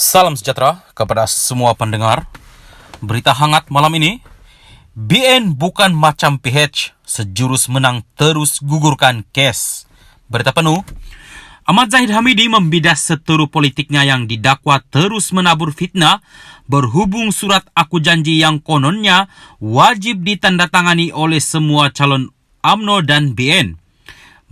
Salam sejahtera kepada semua pendengar. Berita hangat malam ini, BN bukan macam PH, sejurus menang terus gugurkan kes. Berita penuh, Ahmad Zahid Hamidi membidas seteru politiknya yang didakwa terus menabur fitnah berhubung surat aku janji yang kononnya wajib ditandatangani oleh semua calon UMNO dan BN.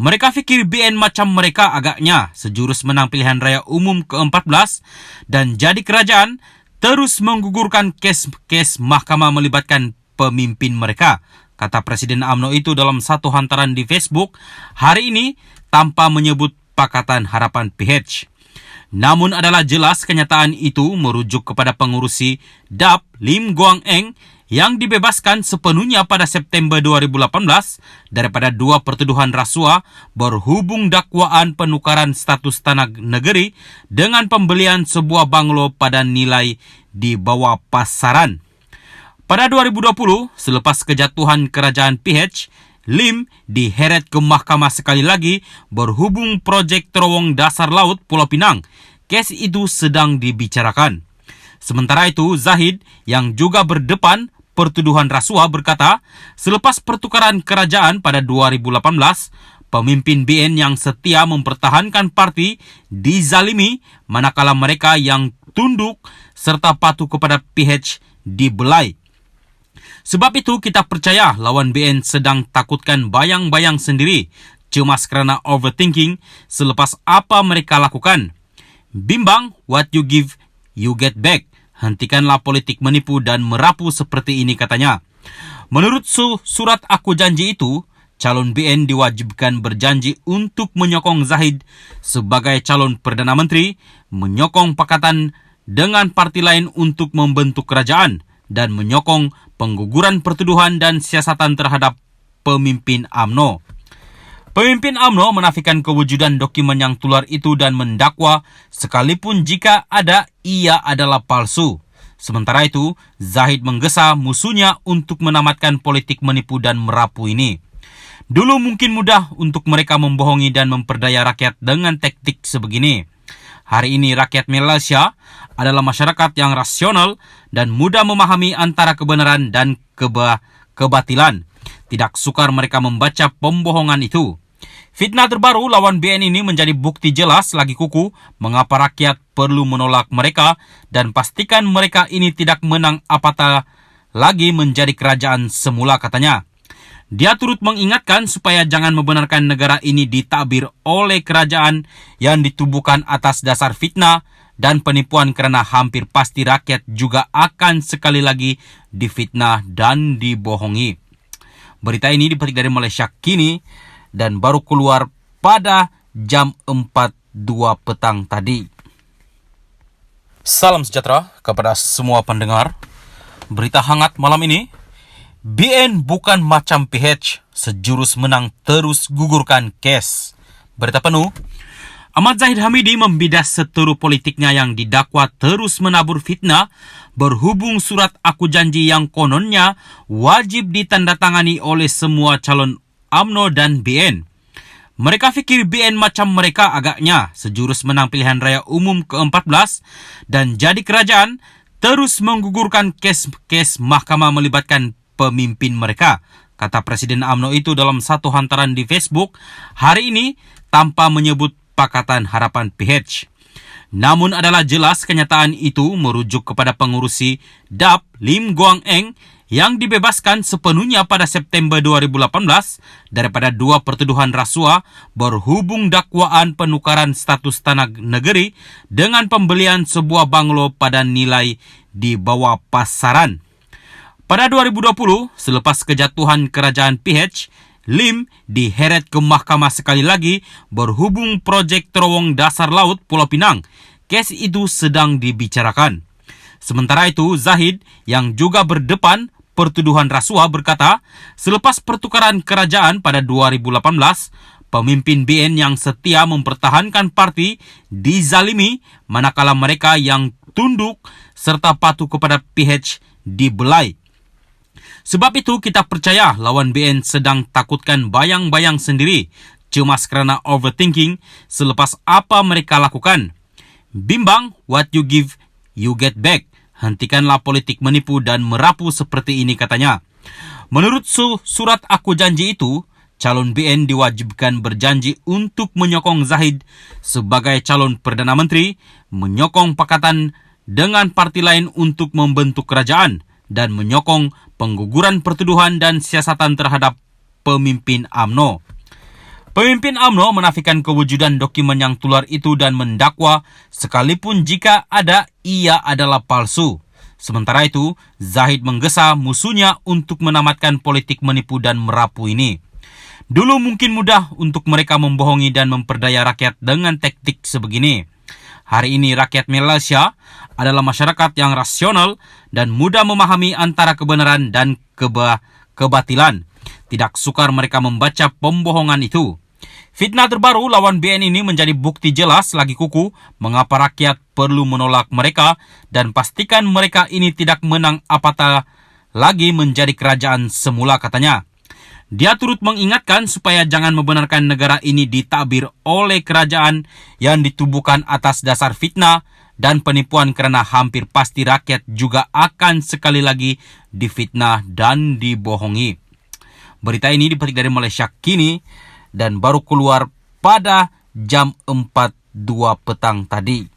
Mereka fikir BN macam mereka agaknya sejurus menang pilihan raya umum ke-14 dan jadi kerajaan terus menggugurkan kes-kes mahkamah melibatkan pemimpin mereka, kata Presiden UMNO itu dalam satu hantaran di Facebook hari ini tanpa menyebut Pakatan Harapan PH. Namun adalah jelas kenyataan itu merujuk kepada pengurusi DAP Lim Guang Eng yang dibebaskan sepenuhnya pada September 2018 daripada dua pertuduhan rasuah berhubung dakwaan penukaran status tanah negeri dengan pembelian sebuah banglo pada nilai di bawah pasaran. Pada 2020, selepas kejatuhan kerajaan PH, Lim diheret ke mahkamah sekali lagi berhubung projek terowong dasar laut Pulau Pinang. Kes itu sedang dibicarakan. Sementara itu, Zahid yang juga berdepan pertuduhan rasuah berkata, selepas pertukaran kerajaan pada 2018, pemimpin BN yang setia mempertahankan parti dizalimi manakala mereka yang tunduk serta patuh kepada PH dibelai. Sebab itu kita percaya lawan BN sedang takutkan bayang-bayang sendiri, cemas kerana overthinking selepas apa mereka lakukan. Bimbang, what you give, you get back. Hentikanlah politik menipu dan merapu seperti ini, katanya. Menurut surat aku janji itu, calon BN diwajibkan berjanji untuk menyokong Zahid sebagai calon Perdana Menteri, menyokong pakatan dengan parti lain untuk membentuk kerajaan, dan menyokong pengguguran pertuduhan dan siasatan terhadap pemimpin UMNO. Pemimpin UMNO menafikan kewujudan dokumen yang tular itu dan mendakwa sekalipun jika ada, ia adalah palsu. Sementara itu, Zahid menggesa musuhnya untuk menamatkan politik menipu dan merapu ini. Dulu mungkin mudah untuk mereka membohongi dan memperdaya rakyat dengan taktik sebegini. Hari ini rakyat Malaysia adalah masyarakat yang rasional dan mudah memahami antara kebenaran dan kebatilan. Tidak sukar mereka membaca pembohongan itu. Fitnah terbaru lawan BN ini menjadi bukti jelas lagi kukuh mengapa rakyat perlu menolak mereka dan pastikan mereka ini tidak menang apatah lagi menjadi kerajaan semula, katanya. Dia turut mengingatkan supaya jangan membenarkan negara ini ditakbir oleh kerajaan yang ditubuhkan atas dasar fitnah dan penipuan kerana hampir pasti rakyat juga akan sekali lagi difitnah dan dibohongi. Berita ini dipetik dari Malaysia Kini dan baru keluar pada jam 4.02 petang tadi. Salam sejahtera kepada semua pendengar. Berita hangat malam ini, BN bukan macam PH, sejurus menang terus gugurkan kes. Berita penuh, Ahmad Zahid Hamidi membidas seteru politiknya yang didakwa terus menabur fitnah berhubung surat aku janji yang kononnya wajib ditandatangani oleh semua calon UMNO dan BN. Mereka fikir BN macam mereka agaknya sejurus menang pilihan raya umum ke-14 dan jadi kerajaan terus menggugurkan kes-kes mahkamah melibatkan pemimpin mereka, kata Presiden UMNO itu dalam satu hantaran di Facebook hari ini tanpa menyebut Pakatan Harapan PH. Namun adalah jelas kenyataan itu merujuk kepada pengurusi DAP Lim Guang Eng yang dibebaskan sepenuhnya pada September 2018 daripada dua pertuduhan rasuah berhubung dakwaan penukaran status tanah negeri dengan pembelian sebuah banglo pada nilai di bawah pasaran. Pada 2020, selepas kejatuhan kerajaan PH, Lim diheret ke mahkamah sekali lagi berhubung projek terowong dasar laut Pulau Pinang. Kes itu sedang dibicarakan. Sementara itu, Zahid yang juga berdepan pertuduhan rasuah berkata, selepas pertukaran kerajaan pada 2018, pemimpin BN yang setia mempertahankan parti dizalimi manakala mereka yang tunduk serta patuh kepada PH dibelai. Sebab itu kita percaya lawan BN sedang takutkan bayang-bayang sendiri, cemas kerana overthinking selepas apa mereka lakukan. Bimbang, what you give, you get back. Hentikanlah politik menipu dan merapu seperti ini, katanya. Menurut surat aku janji itu, calon BN diwajibkan berjanji untuk menyokong Zahid sebagai calon Perdana Menteri, menyokong pakatan dengan parti lain untuk membentuk kerajaan, dan menyokong pengguguran pertuduhan dan siasatan terhadap pemimpin UMNO. Pemimpin UMNO menafikan kewujudan dokumen yang tular itu dan mendakwa sekalipun jika ada, ia adalah palsu. Sementara itu, Zahid menggesa musuhnya untuk menamatkan politik menipu dan merapu ini. Dulu mungkin mudah untuk mereka membohongi dan memperdaya rakyat dengan taktik sebegini. Hari ini rakyat Malaysia adalah masyarakat yang rasional dan mudah memahami antara kebenaran dan kebatilan. Tidak sukar mereka membaca pembohongan itu. Fitnah terbaru lawan BN ini menjadi bukti jelas lagi kukuh mengapa rakyat perlu menolak mereka dan pastikan mereka ini tidak menang apatah lagi menjadi kerajaan semula, katanya. Dia turut mengingatkan supaya jangan membenarkan negara ini ditakbir oleh kerajaan yang ditubuhkan atas dasar fitnah dan penipuan, kerana hampir pasti rakyat juga akan sekali lagi difitnah dan dibohongi. Berita ini dipetik dari Malaysia Kini dan baru keluar pada jam 4.02 petang tadi.